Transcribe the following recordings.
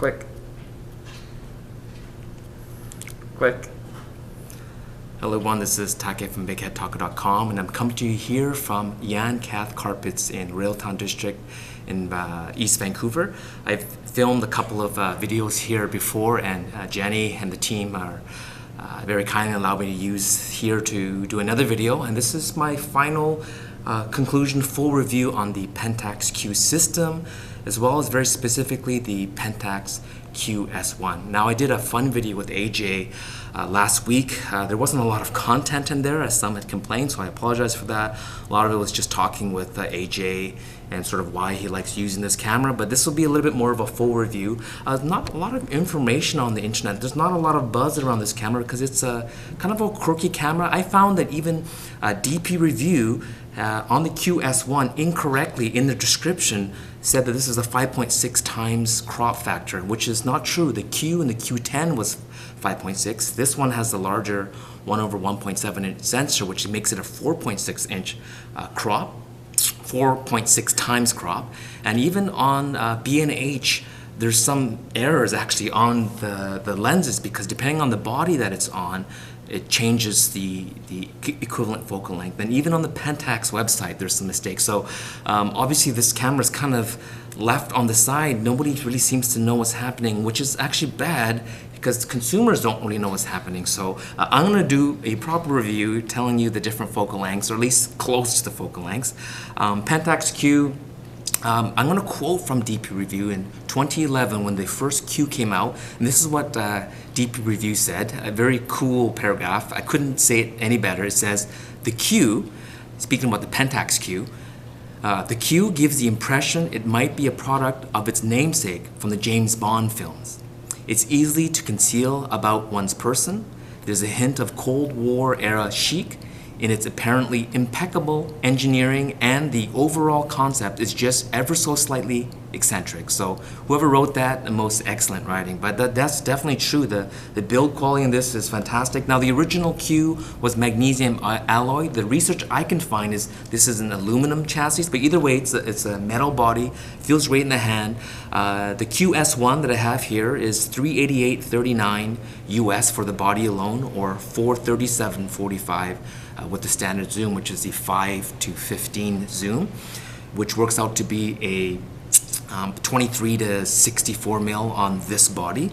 Quick. Hello everyone, this is Take from Bigheadtaco.com, and I'm coming to you here from Yan Cath Carpets in Railtown District in East Vancouver. I've filmed a couple of videos here before, and Jenny and the team are very kindly allowed me to use here to do another video, and this is my final conclusion, full review on the Pentax Q system, as well as very specifically the Pentax Q-S1. Now, I did a fun video with AJ last week. There wasn't a lot of content in there, as some had complained, so I apologize for that. A lot of it was just talking with AJ and sort of why he likes using this camera, but this will be a little bit more of a full review. Not a lot of information on the internet. There's not a lot of buzz around this camera because it's a kind of a quirky camera. I found that even DP Review on the Q-S1 incorrectly in the description said that this is a 5.6 times crop factor, which is not true. The Q and the Q10 was 5.6. This one has the larger 1/1.7 inch sensor, which makes it a 4.6 inch crop, 4.6 times crop. And even on B&H, there's some errors actually on the lenses, because depending on the body that it's on, it changes the equivalent focal length. And even on the Pentax website, there's some mistakes. So obviously this camera is kind of left on the side. Nobody really seems to know what's happening, which is actually bad because consumers don't really know what's happening. So I'm going to do a proper review telling you the different focal lengths, or at least close to the focal lengths. Pentax Q, I'm going to quote from DP Review in 2011 when the first Q came out, and this is what DP Review said, a very cool paragraph. I couldn't say it any better. It says, the Q, speaking about the Pentax Q, the Q gives the impression it might be a product of its namesake from the James Bond films. It's easy to conceal about one's person. There's a hint of Cold War era chic in its apparently impeccable engineering, and the overall concept is just ever so slightly eccentric. So whoever wrote that, the most excellent writing. But that's definitely true. The build quality in this is fantastic. Now, the original Q was magnesium alloy. The research I can find is this is an aluminum chassis, but either way, it's a metal body. Feels great in the hand. The Q-S1 that I have here is $388.39 US for the body alone, or $437.45 with the standard zoom, which is the 5:15 zoom, which works out to be a 23 to 64 mil on this body.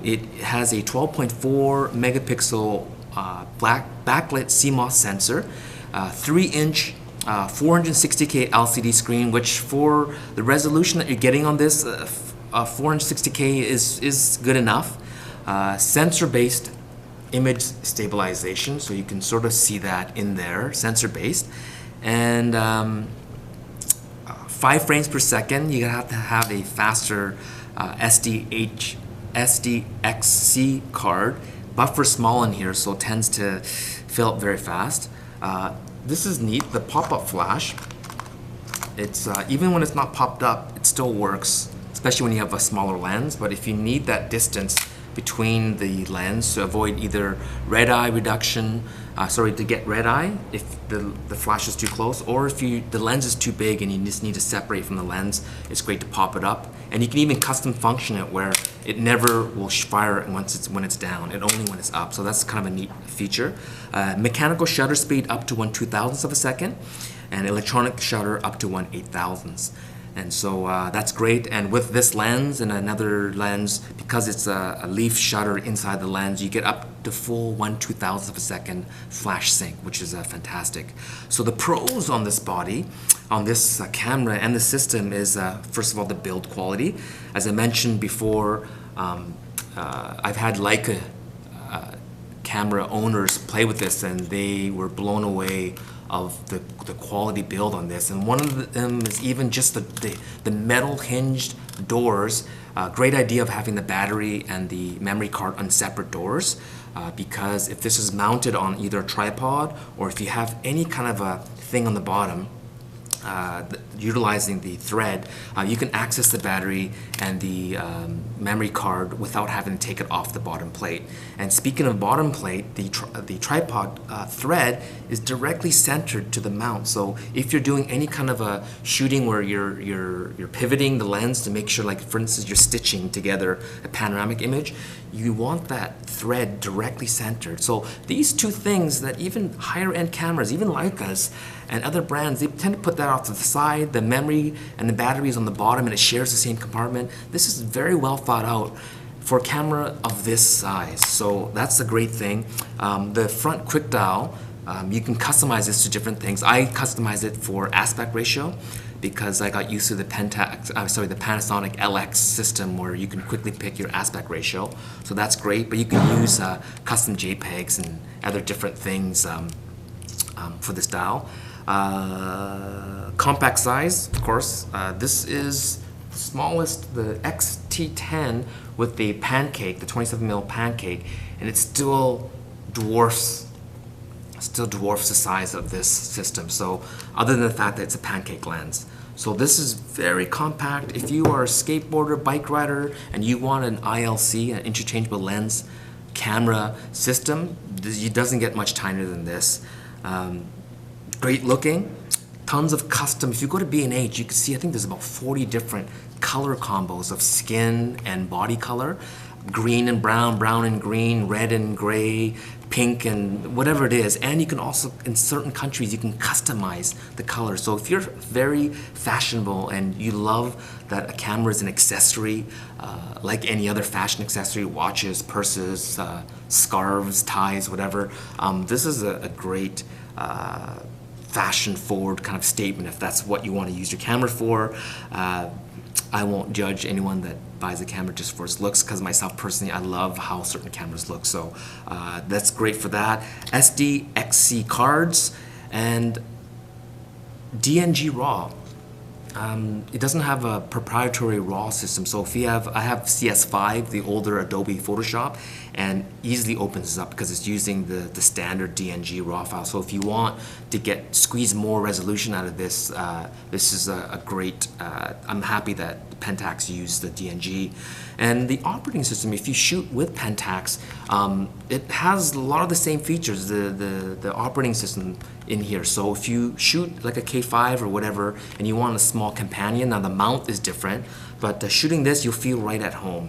It has a 12.4 megapixel backlit CMOS sensor, 3-inch 460K LCD screen, which for the resolution that you're getting on this, 460K is good enough. Sensor-based image stabilization, so you can sort of see that in there, sensor-based. And 5 frames per second. You have to have a faster SDXC card. Buffer's small in here, so it tends to fill up very fast. This is neat, the pop-up flash. It's even when it's not popped up, it still works, especially when you have a smaller lens. But if you need that distance between the lens to avoid either red eye reduction, to get red eye if the flash is too close, or if the lens is too big and you just need to separate from the lens, it's great to pop it up. And you can even custom function it where it never will fire when it's down, it only when it's up. So that's kind of a neat feature. Mechanical shutter speed up to 1/2000th of a second, and electronic shutter up to 1/8000th. And so that's great. And with this lens and another lens, because it's a leaf shutter inside the lens, you get up to full 1/2000th of a second flash sync, which is fantastic. So the pros on this body, on this camera and the system is, first of all, the build quality. As I mentioned before, I've had Leica camera owners play with this, and they were blown away of the quality build on this. And one of them is even just the metal hinged doors. Great idea of having the battery and the memory card on separate doors, because if this is mounted on either a tripod or if you have any kind of a thing on the bottom, utilizing the thread, you can access the battery and the memory card without having to take it off the bottom plate. And speaking of bottom plate, the tripod thread is directly centered to the mount. So if you're doing any kind of a shooting where you're pivoting the lens to make sure, like for instance, you're stitching together a panoramic image, you want that thread directly centered. So these two things that even higher end cameras, even Leicas and other brands, they tend to put that off to the side. The memory and the battery is on the bottom and it shares the same compartment. This is very well thought out for a camera of this size. So that's a great thing. The front quick dial, you can customize this to different things. I customize it for aspect ratio because I got used to the Pentax, the Panasonic LX system where you can quickly pick your aspect ratio. So that's great, but you can use custom JPEGs and other different things for this dial. Compact size, of course. This is the smallest, the XT10 with the pancake, the 27mm pancake, and it still dwarfs the size of this system. So other than the fact that it's a pancake lens. So this is very compact. If you are a skateboarder, bike rider, and you want an ILC, an interchangeable lens camera system, it doesn't get much tinier than this. Great looking, tons of custom. If you go to B&H, you can see, I think there's about 40 different color combos of skin and body color. Green and brown, brown and green, red and gray, pink and whatever it is. And you can also, in certain countries, you can customize the color. So if you're very fashionable and you love that a camera is an accessory, like any other fashion accessory, watches, purses, scarves, ties, whatever, this is a great fashion forward kind of statement if that's what you want to use your camera for. I won't judge anyone that buys a camera just for its looks, because myself personally, I love how certain cameras look. So that's great for that. SD, XC cards, and DNG RAW. It doesn't have a proprietary RAW system. So if you have, I have CS5, the older Adobe Photoshop, and easily opens this up because it's using the standard DNG RAW file. So if you want to squeeze more resolution out of this, this is a great, I'm happy that Pentax used the DNG. And the operating system, if you shoot with Pentax, it has a lot of the same features, the operating system in here. So if you shoot like a K5 or whatever, and you want a small companion, now the mount is different, but shooting this, you'll feel right at home.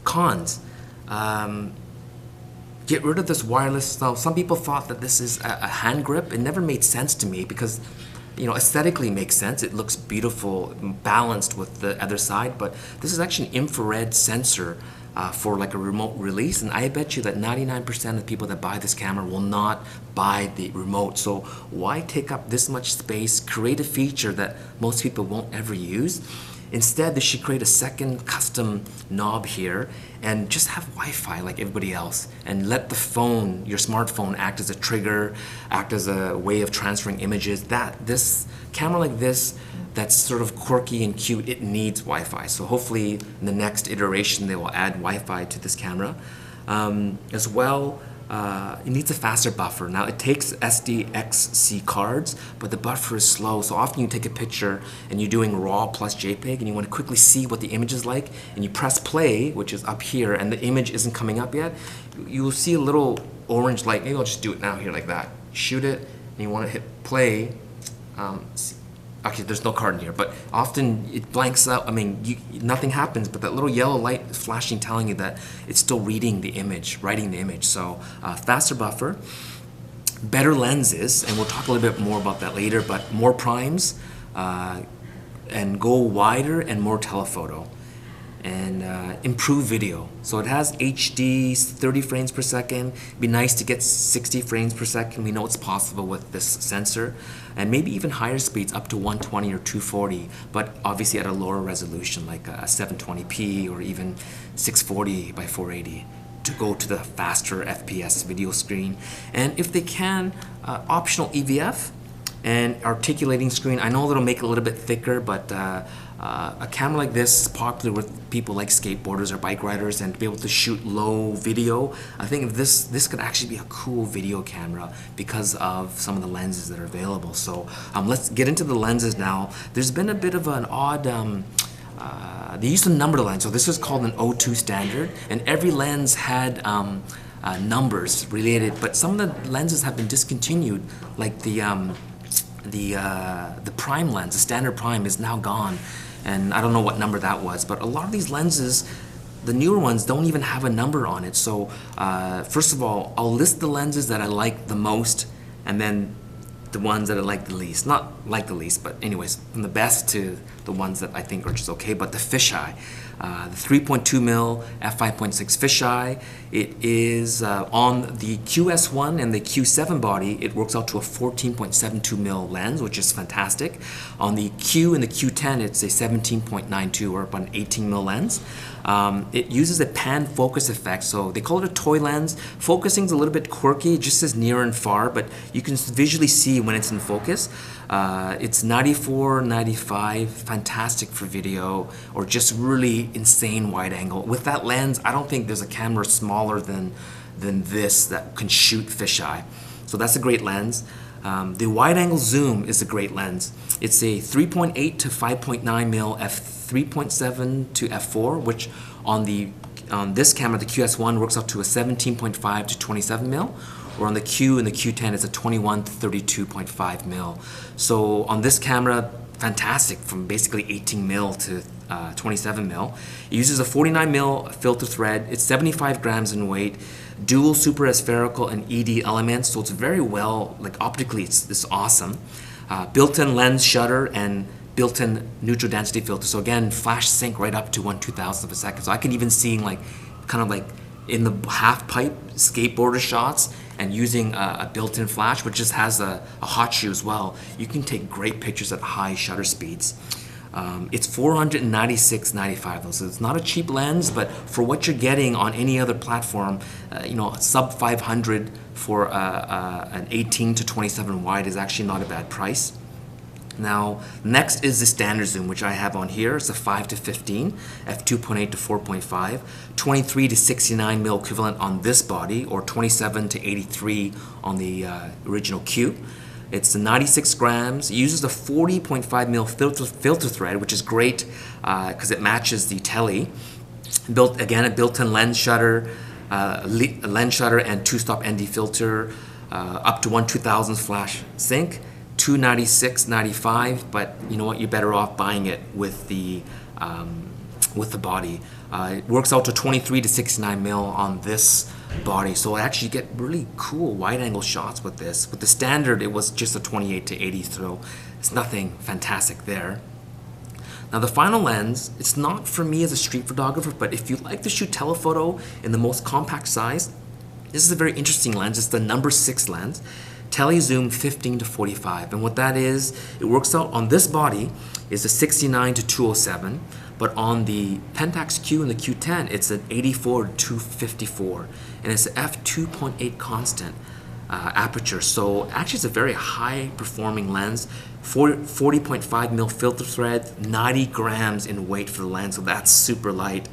Cons. Get rid of this wireless. Now, some people thought that this is a hand grip. It never made sense to me because, you know, aesthetically it makes sense. It looks beautiful, balanced with the other side, but this is actually an infrared sensor for like a remote release, and I bet you that 99% of people that buy this camera will not buy the remote. So why take up this much space, create a feature that most people won't ever use? Instead, they should create a second custom knob here and just have Wi-Fi like everybody else, and let the phone, your smartphone, act as a trigger, act as a way of transferring images. This camera like this, that's sort of quirky and cute, it needs Wi-Fi. So hopefully in the next iteration they will add Wi-Fi to this camera. As well, it needs a faster buffer. Now it takes SDXC cards, but the buffer is slow. So often you take a picture and you're doing RAW plus JPEG and you want to quickly see what the image is like, and you press play, which is up here, and the image isn't coming up yet. You will see a little orange light. Maybe I'll just do it now here like that. Shoot it, and you want to hit play. Actually, there's no card in here, but often it blanks out. I mean, nothing happens, but that little yellow light is flashing, telling you that it's still reading the image, writing the image. So faster buffer, better lenses, and we'll talk a little bit more about that later, but more primes, and go wider and more telephoto, and improve video. So it has HD 30 frames per second. It'd be nice to get 60 frames per second. We know it's possible with this sensor, and maybe even higher speeds up to 120 or 240, but obviously at a lower resolution like a 720p or even 640 by 480 to go to the faster FPS video screen. And if they can, optional EVF, and articulating screen. I know it'll make it a little bit thicker, but a camera like this is popular with people like skateboarders or bike riders, and to be able to shoot low video, I think this could actually be a cool video camera because of some of the lenses that are available. So let's get into the lenses now. There's been a bit of an odd they used to number the lens, so this is called an O2 standard, and every lens had numbers related, but some of the lenses have been discontinued, like the prime lens, the standard prime, is now gone, and I don't know what number that was, but a lot of these lenses, the newer ones, don't even have a number on it. So first of all, I'll list the lenses that I like the most, and then the ones that I like the least. Not like the least, but anyways, from the best to the ones that I think are just okay. But the fisheye, the 3.2 mil f5.6 fisheye, it is on the Q-S1 and the Q7 body, it works out to a 14.72 mil lens, which is fantastic. On the Q and the Q10, it's a 17.92 or about an 18 mil lens. It uses a pan focus effect, so they call it a toy lens. Focusing is a little bit quirky, it just says near and far, but you can visually see when it's in focus. It's 94, 95, fantastic for video, or just really insane wide angle. With that lens, I don't think there's a camera smaller than this that can shoot fisheye. So that's a great lens. The wide angle zoom is a great lens. It's a 3.8 to 5.9 mil f3.7 to f4, which on this camera, the Q-S1, works up to a 17.5 to 27 mil, or on the Q and the Q10, it's a 21 to 32.5 mil. So on this camera, fantastic, from basically 18 mil to 27 mil. It uses a 49 mil filter thread. It's 75 grams in weight, dual super aspherical and ED elements, so it's very well, like optically, it's awesome. Built-in lens shutter and built-in neutral density filter. So again, flash sync right up to 1/2000th of a second. So I can even see kind of like in the half pipe skateboarder shots, and using a built-in flash, which just has a hot shoe as well, you can take great pictures at high shutter speeds. It's $496.95 though, so it's not a cheap lens, but for what you're getting on any other platform, sub 500 for an 18 to 27 wide is actually not a bad price. Now, next is the standard zoom, which I have on here. It's a 5 to 15, f2.8 to 4.5, 23 to 69 mil equivalent on this body, or 27 to 83 on the original Q. It's 96 grams. It uses a 40.5 mil filter thread, which is great because it matches the tele. Again, a built-in lens shutter, and two-stop ND filter, up to 1/2000th flash sync. $296.95, but you know what? You're better off buying it with the body. It works out to 23 to 69 mil on this body, so I actually get really cool wide-angle shots with this. With the standard, it was just a 28 to 80 throw. It's nothing fantastic there. Now the final lens, it's not for me as a street photographer, but if you like to shoot telephoto in the most compact size, this is a very interesting lens. It's the number 6 lens. Telezoom 15 to 45, and what that is, it works out on this body is a 69 to 207, but on the Pentax Q and the Q10, it's an 84 to 254, and it's an f2.8 constant aperture. So actually, it's a very high performing lens. 40.5 mil filter thread, 90 grams in weight for the lens, so that's super light.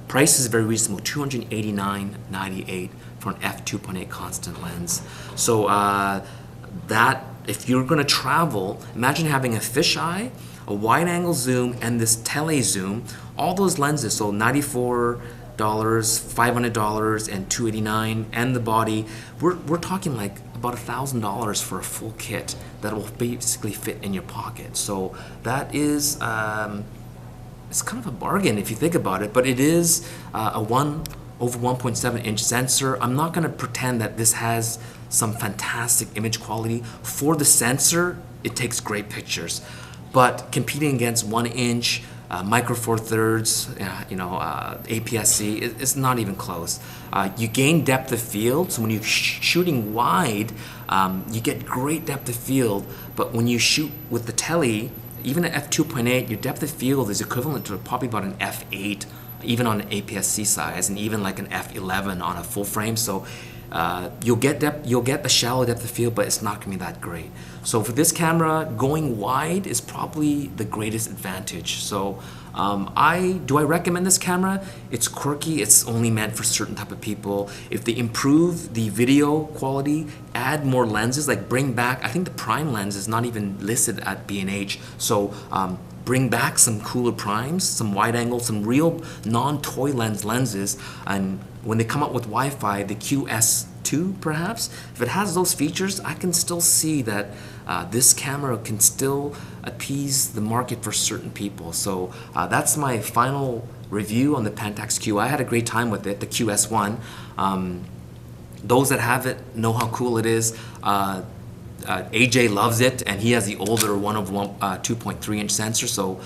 Price is very reasonable, $289.98 for an f2.8 constant lens. So that, if you're going to travel, imagine having a fisheye, a wide-angle zoom, and this telezoom. All those lenses, so $94, $500, and $289, and the body. We're talking like about $1,000 for a full kit that will basically fit in your pocket. So that is it's kind of a bargain if you think about it. But it is a 1/1.7-inch sensor. I'm not going to pretend that this has some fantastic image quality. For the sensor, it takes great pictures. But competing against 1-inch Micro Four Thirds, APS-C, it's not even close. You gain depth of field, so when you're shooting wide, you get great depth of field. But when you shoot with the tele, even at f2.8, your depth of field is equivalent to probably about an f8, even on an APS-C size, and even like an f11 on a full frame. So you'll get a shallow depth of field, but it's not gonna be that great. So for this camera, going wide is probably the greatest advantage. So I recommend this camera. It's quirky. It's only meant for certain type of people. If they improve the video quality, add more lenses, like bring back, I think the prime lens is not even listed at B&H. So bring back some cooler primes, some wide angle, some real non-toy lenses. And when they come up with Wi-Fi, the Q-S1 perhaps, if it has those features, I can still see that this camera can still appease the market for certain people. So that's my final review on the Pentax Q. I had a great time with it, the Q-S1. Those that have it know how cool it is. AJ loves it, and he has the older 2.3-inch sensor. So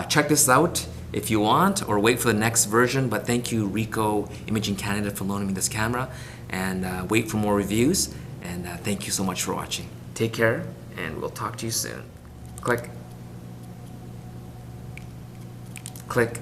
check this out if you want, or wait for the next version. But thank you, Ricoh Imaging Canada, for loaning me this camera, and wait for more reviews. And thank you so much for watching. Take care, and we'll talk to you soon. Click. Click.